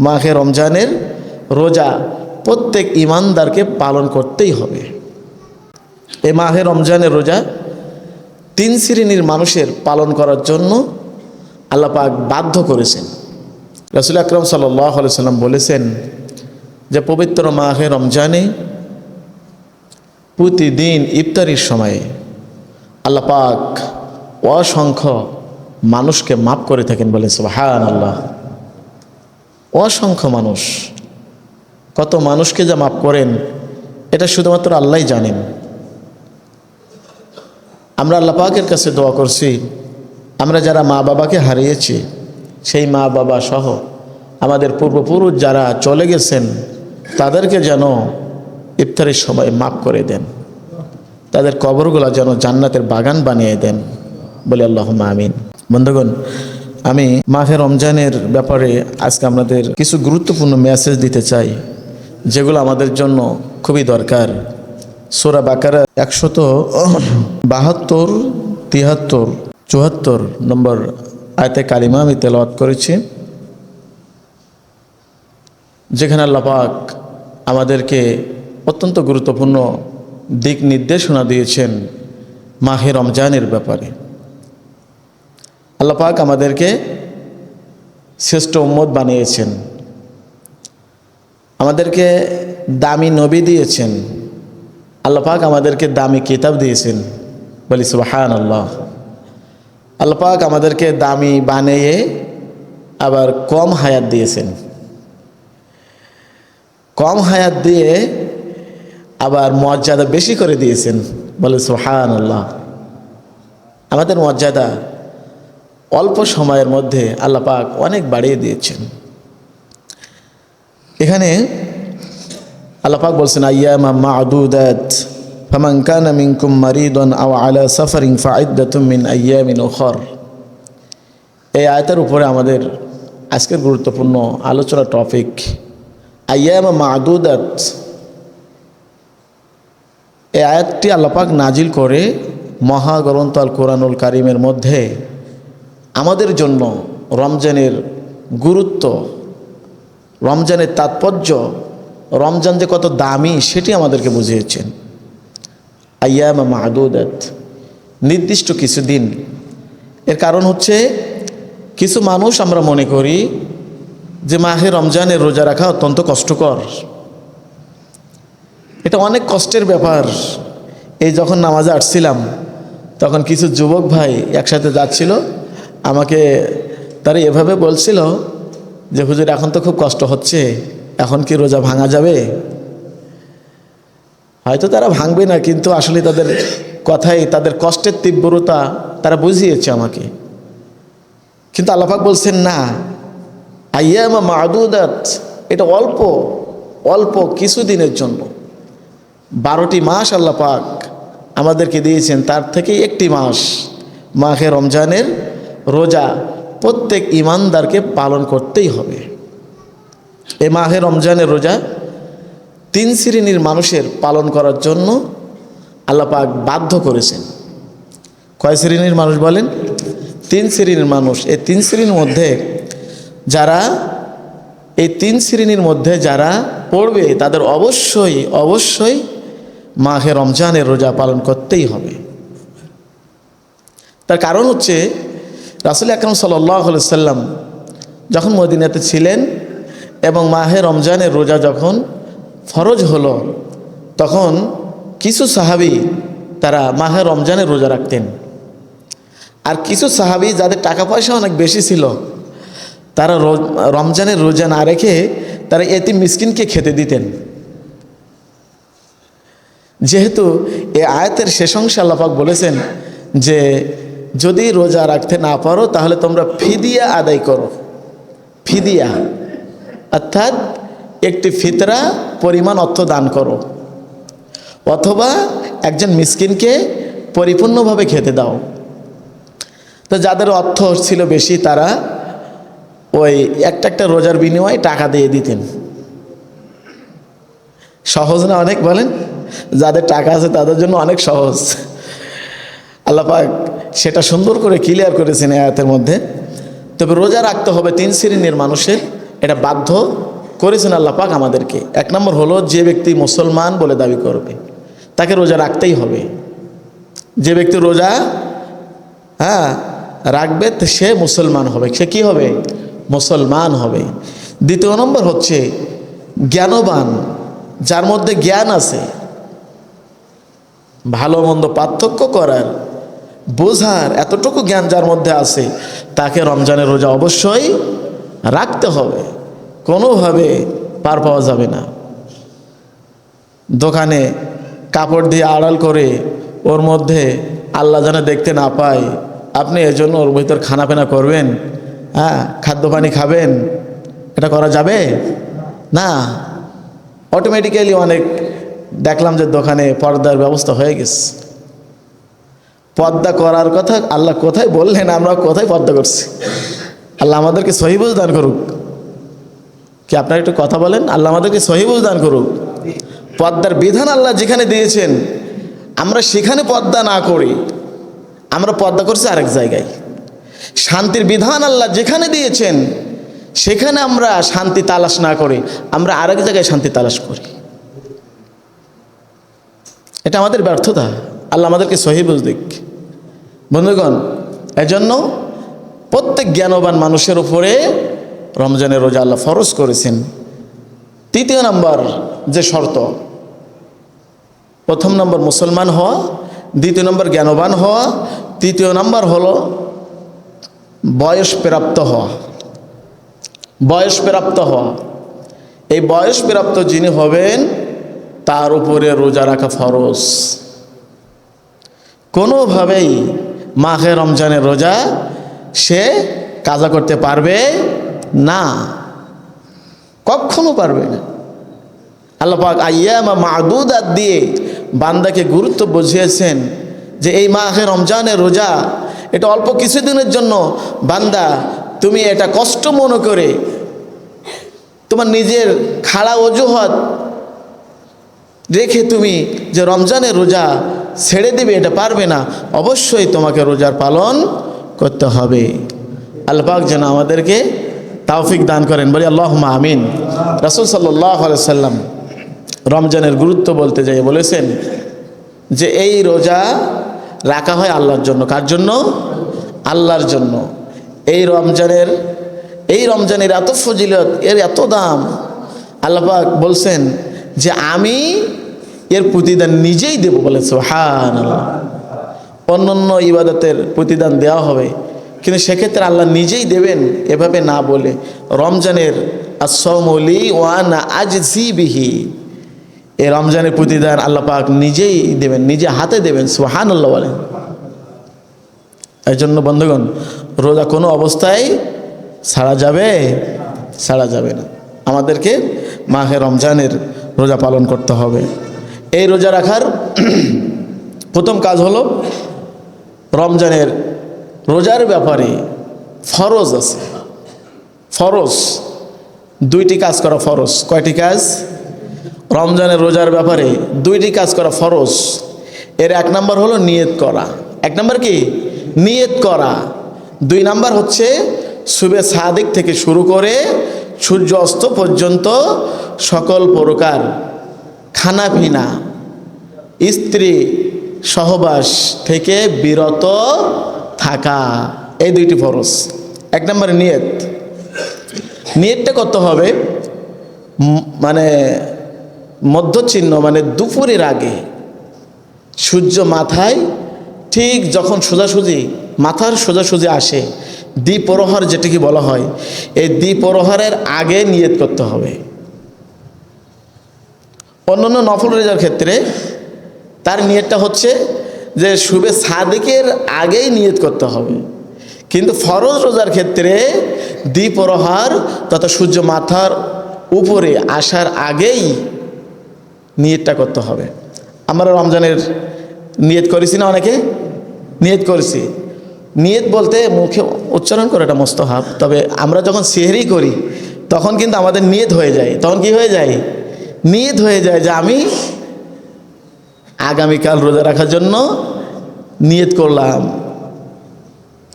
মাহে রমজানের রোজা প্রত্যেক ঈমানদারকে পালন করতেই হবে। এই মাহে রমজানের রোজা 3 শ্রেণীর মানুষের পালন করার জন্য আল্লাহ পাক বাধ্য করেছেন। রাসূল আকরাম সাল্লাল্লাহু আলাইহি সাল্লাম বলেছেন যে পবিত্র মাহে রমজানে প্রতিদিন ইফতারির সময়ে আল্লাহ পাক অসংখ্য মানুষকে মাফ করে থাকেন, বলে সুবহানাল্লাহ। অসংখ্য মানুষ, কত মানুষকে যা মাফ করেন এটা শুধুমাত্র আল্লাহই জানেন। আমরা আল্লাহ পাকের কাছে দোয়া করছি, আমরা যারা মা বাবাকে হারিয়েছি সেই মা বাবা সহ আমাদের পূর্বপুরুষ যারা চলে গেছেন তাদেরকে যেন ইফতারের সময় মাফ করে দেন, তাদের কবরগুলো যেন জান্নাতের বাগান বানিয়ে দেন, বলে আল্লাহুম্মা আমিন। বন্ধুগণ, আমি মাহে রমজানের ব্যাপারে আজকে আপনাদের কিছু গুরুত্বপূর্ণ মেসেজ দিতে চাই, যেগুলো আমাদের জন্য খুবই দরকার। সূরা বাকারা 172, 73, 74 নম্বর আয়াতে কারিমা আমি তেলাওয়াত করেছি, যেখানে আল্লাহ পাক আমাদেরকে অত্যন্ত গুরুত্বপূর্ণ দিক নির্দেশনা দিয়েছেন মাহে রমজানের ব্যাপারে। আল্লাহ পাক আমাদেরকে শ্রেষ্ঠ উম্মত বানিয়েছেন, আমাদেরকে দামি নবী দিয়েছেন, আল্লাহ পাক আমাদেরকে দামি কিতাব দিয়েছেন, বলি সুবহানাল্লাহ। আল্লাহ পাক আমাদেরকে দামি বানিয়ে আবার কম হায়াত দিয়েছেন, কম হায়াত দিয়ে আবার মর্যাদা বেশি করে দিয়েছেন, বলে সুবহানাল্লাহ। আমাদের মর্যাদা অল্প সময়ের মধ্যে আল্লাহ পাক অনেক বাড়িয়ে দিয়েছেন। এখানে আল্লাহ পাক বলছেন আইয়ামা মা'দুদাত ফামান কানা মিনকুম মারিদান আও আলা সাফারিন ফাইদ্দাতুম মিন আইয়ামিন উখর। এই আয়াতের উপরে আমাদের আজকের গুরুত্বপূর্ণ আলোচনা টপিক আইয়ামা মা'দুদাত। এই আয়াতটি আল্লাহ পাক নাজিল করে মহাগ্রন্থ আল কোরআনুল কারীমের মধ্যে আমাদের জন্য রমজানের গুরুত্ব, রমজানের তাৎপর্য, রমজান যে কত দামি সেটি আমাদেরকে বুঝিয়েছেন। আইয়ামা মা'দুদাত, নির্দিষ্ট কিছু দিন। এর কারণ হচ্ছে কিছু মানুষ আমরা মনে করি যে মাহে রমজানের রোজা রাখা অত্যন্ত কষ্টকর, এটা অনেক কষ্টের ব্যাপার। এই যখন নামাজে আসছিলাম তখন কিছু যুবক ভাই একসাথে যাচ্ছিল, আমাকে তারা এভাবে বলছিল যে হুজুর এখন তো খুব কষ্ট হচ্ছে, এখন কি রোজা ভাঙা যাবে? হয়তো তারা ভাঙবে না, কিন্তু আসলে তাদের কথাই তাদের কষ্টের তীব্রতা তারা বুঝিয়েছে আমাকে। কিন্তু আল্লাহ পাক বলছেন না, আইয়ামা মা'দুদাত, এটা অল্প অল্প কিছু দিনের জন্য। 12টি মাস আল্লাহ পাক আমাদেরকে দিয়েছেন, তার থেকে একটি মাস মাহে রমজানের রোজা প্রত্যেক ঈমানদারকে পালন করতেই হবে। এই মাহে রমজানের রোজা 3 শ্রেণীর মানুষের পালন করার জন্য আল্লাহ পাক বাধ্য করেছেন। কয় শ্রেণীর মানুষ বলেন? 3 শ্রেণীর মানুষ। এই 3 শ্রেণীর মধ্যে যারা যারা পড়বে তাদের অবশ্যই অবশ্যই মাহে রমজানের রোজা পালন করতেই হবে। তার কারণ হচ্ছে রাসূল আকরাম সাল্লাল্লাহু আলাইহি সাল্লাম যখন মদিনাতে ছিলেন এবং মাহে রমজানের রোজা যখন ফরজ হলো, তখন কিছু সাহাবী তারা মাহে রমজানের রোজা রাখতেন, আর কিছু সাহাবী যাদের টাকা পয়সা অনেক বেশি ছিল তারা রমজানের রোজা না রেখে তারা এতিম মিসকিনকে খেতে দিতেন। যেহেতু এই আয়াতের শেষ অংশে আল্লাহ পাক বলেছেন যে যদি রোজা রাখতে না পারো তাহলে তোমরা ফিদিয়া আদায় করো। ফিদিয়া অর্থাৎ একটি ফিতরা পরিমাণ অর্থ দান করো, অথবা একজন মিসকিনকে পরিপূর্ণভাবে খেতে দাও। তো যাদের অর্থ ছিল বেশি তারা ওই একটা রোজার বিনিময়ে টাকা দিয়ে দিতেন। সহজ না অনেক? বলেন, যাদের টাকা আছে তাদের জন্য অনেক সহজ। আল্লাহ পাক সেটা সুন্দর করে ক্লিয়ার করেছেন আয়াতের মধ্যে। তবে রোজা রাখতে হবে 3 শ্রেণীর মানুষের, এটা বাধ্য করেছেন আল্লাহ পাক আমাদেরকে। এক নম্বর হলো, যে ব্যক্তি মুসলমান বলে দাবি করবে তাকে রোজা রাখতেই হবে। যে ব্যক্তি রোজা রাখবে সে মুসলমান হবে, সে কি হবে? মুসলমান হবে। দ্বিতীয় নম্বর হচ্ছে জ্ঞানবান, যার মধ্যে জ্ঞান আছে, ভালো মন্দ পার্থক্য করার, বোঝার এতটুকু জ্ঞান যার মধ্যে আছে, তাকে রমজানের রোজা অবশ্যই রাখতে হবে, কোনোভাবে পার পাওয়া যাবে না। দোকানে কাপড় দিয়ে আড়াল করে ওর মধ্যে আল্লাহ যেন দেখতে না পায়, আপনি এজন্য ওর ভিতর খানাপেনা করবেন, খাদ্য পানি খাবেন, এটা করা যাবে না। অটোমেটিক্যালি অনেক দেখলাম যে দোকানে পর্দার ব্যবস্থা হয়ে গেছে। পর্দা করার কথা আল্লাহ কোথায় বললেন, আমরা কোথায় পর্দা করছি? আল্লাহ আমাদেরকে সহি বুঝ দান করুক। কি আপনারা একটু কথা বলেন, আল্লাহ আমাদেরকে সহি বুঝ দান করুক। পর্দার বিধান আল্লাহ যেখানে দিয়েছেন, আমরা সেখানে পর্দা না করি, আমরা পর্দা করছি আরেক জায়গায়। শান্তির বিধান আল্লাহ যেখানে দিয়েছেন, সেখানে আমরা শান্তি তালাশ না করি, আমরা আরেক জায়গায় শান্তি তালাশ করি। এটা আমাদের ব্যর্থতা। আল্লাহ আমাদেরকে সহি বুঝ দিক। বন্ধুগণ, এজন্য প্রত্যেক জ্ঞানবান মানুষের উপরে রমজানের রোজা আল্লাহ ফরজ করেছেন। তৃতীয় নম্বর যে শর্ত, প্রথম নম্বর মুসলমান হওয়া, দ্বিতীয় নম্বর জ্ঞানবান হওয়া, তৃতীয় নম্বর হলো বয়স প্রাপ্ত হওয়া। বয়স প্রাপ্ত হওয়া, এই বয়স প্রাপ্ত যিনি হবেন তার উপরে রোজা রাখা ফরজ। কোনোভাবেই মাহে রমজানের রোজা সে কাজা করতে পারবে না, কখনো পারবে না। আল্লাহ পাক আইয়ামা মাদুদাত দিয়ে বান্দাকে গুরুত্ব বুঝিয়েছেন যে এই মাহে রমজানের রোজা এটা অল্প কিছুদিনের জন্য। বান্দা, তুমি এটা কষ্ট মনে করে তোমার নিজের খাড়া অজুহাত রেখে তুমি যে রমজানের রোজা ছেড়ে দেবে, এটা পারবে না। অবশ্যই তোমাকে রোজার পালন করতে হবে। আল্লাহ পাক যেন আমাদেরকে তৌফিক দান করেন, বলি আল্লাহুম্মা আমিন। রাসূল সাল্লাল্লাহু আলাইহি সাল্লাম রমজানের গুরুত্ব বলতে যাই বলেছেন যে এই রোজা রাখা হয় আল্লাহর জন্য। কার জন্য? আল্লাহর জন্য। এই রমজানের এত ফজিলত, এর এত দাম, আল্লাহ পাক বলছেন যে আমি এর প্রতিদান নিজেই দেব। বলে সুবহানাল্লাহ। অন্যান্য ইবাদতের প্রতিদান দেওয়া হবে, কিন্তু সেক্ষেত্রে আল্লাহ নিজেই দেবেন এভাবে না বলে রমজানের আস-সাওমু লি ওয়া আনা আজজি বিহি, এই রমজানের প্রতিদান আল্লাহ পাক নিজেই দেবেন, নিজে হাতে দেবেন। সুবহানাল্লাহ বলেন। এই জন্য বন্ধুগণ, রোজা কোনো অবস্থায় ছাড়া যাবে না। আমাদেরকে মাহে রমজানের রোজা পালন করতে হবে। এই রোজা রাখার প্রথম কাজ হলো, রমজানের রোজার ব্যাপারে ফরজ আছে। ফরজ দুইটি কাজ করা ফরজ। কয়টি কাজ? রমজানের রোজার ব্যাপারে দুইটি কাজ করা ফরজ। এর এক নম্বর হলো নিয়ত করা। এক নম্বর কি? নিয়ত করা। দুই নম্বর হচ্ছে সুবে সাদিক থেকে শুরু করে সূর্য অস্ত পর্যন্ত সকল প্রকার খানাপিনা, স্ত্রী সহবাস থেকে বিরত থাকা, এই দুইটি ফরজ। এক নম্বরে নিয়তটা করতে হবে মানে মধ্যচিহ্ন, মানে দুপুরের আগে সূর্য মাথায় ঠিক যখন মাথার সোজাসুজি আসে, দ্বিপ্রহর যেটাকে বলা হয়, এই দ্বিপ্রহরের আগে নিয়ত করতে হবে। অন্যান্য নফল রোজার ক্ষেত্রে তার নিয়তটা হচ্ছে যে শুবে সাদিকের আগেই নিয়ত করতে হবে, কিন্তু ফরজ রোজার ক্ষেত্রে দ্বিপ্রহর তথা সূর্য মাথার উপরে আসার আগেই নিয়তটা করতে হবে। আমরা রমজানের নিয়ত করেছি না? অনেকে নিয়ত করেছি। নিয়ত বলতে মুখে উচ্চারণ করে এটা মুস্তাহাব, তবে আমরা যখন সেহরি করি তখন কিন্তু আমাদের নিয়ত হয়ে যায়। তখন কি হয়ে যায়? নিয়ত হয়ে যায় যে আমি আগামীকাল রোজা রাখার জন্য নিয়ত করলাম,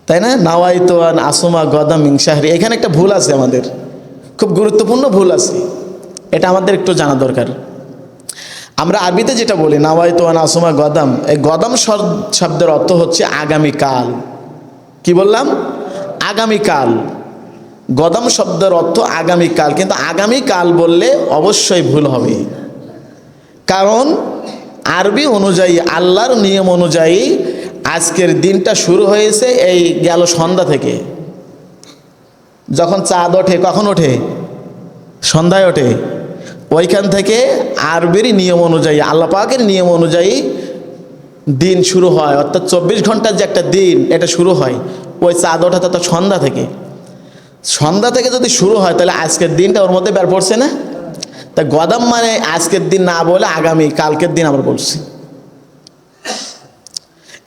তাই না? নাওয়াইতু আন আসুমা গদা মিন শাহরি। এখানে একটা ভুল আছে আমাদের, খুব গুরুত্বপূর্ণ ভুল আছে, এটা আমাদের একটু জানা দরকার। আমরা আরবিতে যেটা বলি নাওয়াইতু আন আসুমা গদাম, এই গদাম শব্দের অর্থ হচ্ছে আগামীকাল। কি বললাম? আগামীকাল। গদাম শব্দের অর্থ আগামীকাল, কিন্তু আগামীকাল বললে অবশ্যই ভুল হবে। কারণ আরবি অনুযায়ী, আল্লাহর নিয়ম অনুযায়ী আজকের দিনটা শুরু হয়েছে এই গেল সন্ধ্যা থেকে। যখন চাঁদ ওঠে, কখন ওঠে? সন্ধ্যায় ওঠে। ওইখান থেকে আরবির নিয়ম অনুযায়ী, আল্লাহ পাকের নিয়ম অনুযায়ী দিন শুরু হয়, অর্থাৎ 24 ঘন্টার যে একটা দিন এটা শুরু হয় ওই চাঁদ ওঠা তথা সন্ধ্যা থেকে। সন্ধ্যা থেকে যদি শুরু হয় তাহলে আজকের দিনটা ওর মধ্যে বের পড়ছে না? তা গদাম মানে আজকের দিন না বলে আগামী কালকের দিন আমরা বলছি।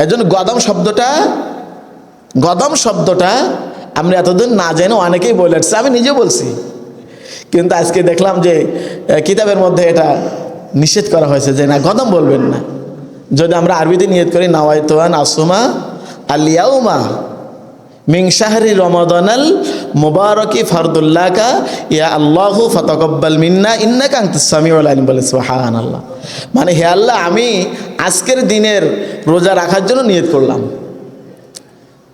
এজন্য গদাম শব্দটা আমরা এতদিন না জেনে অনেকেই বলে আসছে, আমি নিজে বলছি, কিন্তু আজকে দেখলাম যে কিতাবের মধ্যে এটা নিষেধ করা হয়েছে যে না, গদাম বলবেন না। যদি আমরা আরবিতে নিয়ত করি নাওয়াইতু আন আসুমা আল ইয়াউমা মিন শাহরি রমাদানাল মুবারাকি ফারদুল্লাকা ইয়া আল্লাহু ফাতাকাব্বাল মিন্না ইন্নাকা আনতাস সামিউল আলিম, বলে সুবহানাল্লাহ। মানে হে আল্লাহ, আমি আজকের দিনের রোজা রাখার জন্য নিয়ত করলাম।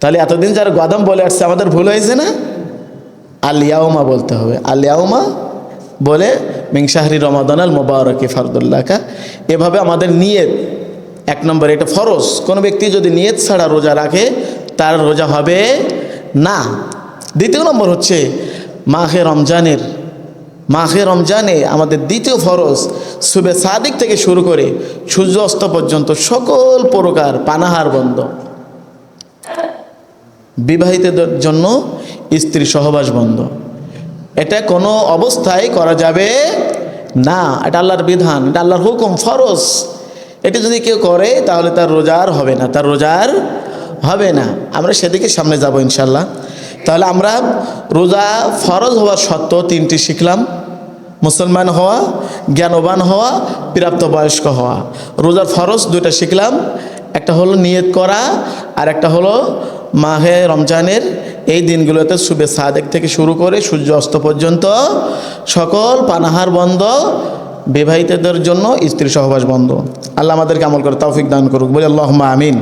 তাহলে এতদিন যারা গদাম বলে আসছে আমাদের ভুল হয়েছে না? আল ইয়াউমা বলতে হবে। আল ইয়াউমা বলে মিন শাহরি রমাদানাল মুবারাকি ফারদুল্লাকা, এভাবে আমাদের নিয়ত এক নম্বর, এটা ফরজ। কোনো ব্যক্তি যদি নিয়ত ছাড়া রোজা রাখে তার রোজা হবে না। দ্বিতীয় নম্বর হচ্ছে মাহে রমজানে আমাদের দ্বিতীয় ফরজ সুবে সাদিক থেকে শুরু করে সূর্য অস্ত পর্যন্ত সকল প্রকার পানাহার বন্ধ। বিবাহিতদের জন্য স্ত্রী সহবাস বন্ধ। এটা কোনো অবস্থায় করা যাবে না। এটা আল্লাহর বিধান, এটা আল্লাহর হুকুম, ফরজ। এটা যদি কেউ করে তাহলে তার রোজার হবে না। আমরা সেদিকে সামনে যাব ইনশাল্লাহ। তাহলে আমরা রোজা ফরজ হওয়ার সত্ত্বেও 3টি শিখলাম: মুসলমান হওয়া, জ্ঞানবান হওয়া, প্রাপ্তবয়স্ক হওয়া। রোজার ফরজ 2টা শিখলাম, একটা হলো নিয়ত করা, আর একটা হলো মাহে রমজানের এই দিনগুলোতে সুবে সাদেক থেকে শুরু করে সূর্য অস্ত পর্যন্ত সকল পানাহার বন্ধ, বিবাহিতদের জন্য স্ত্রী সহবাস বন্ধ। আল্লাহ আমাদেরকে আমল করে তৌফিক দান করুক, বলি আল্লাহুম্মা আমিন।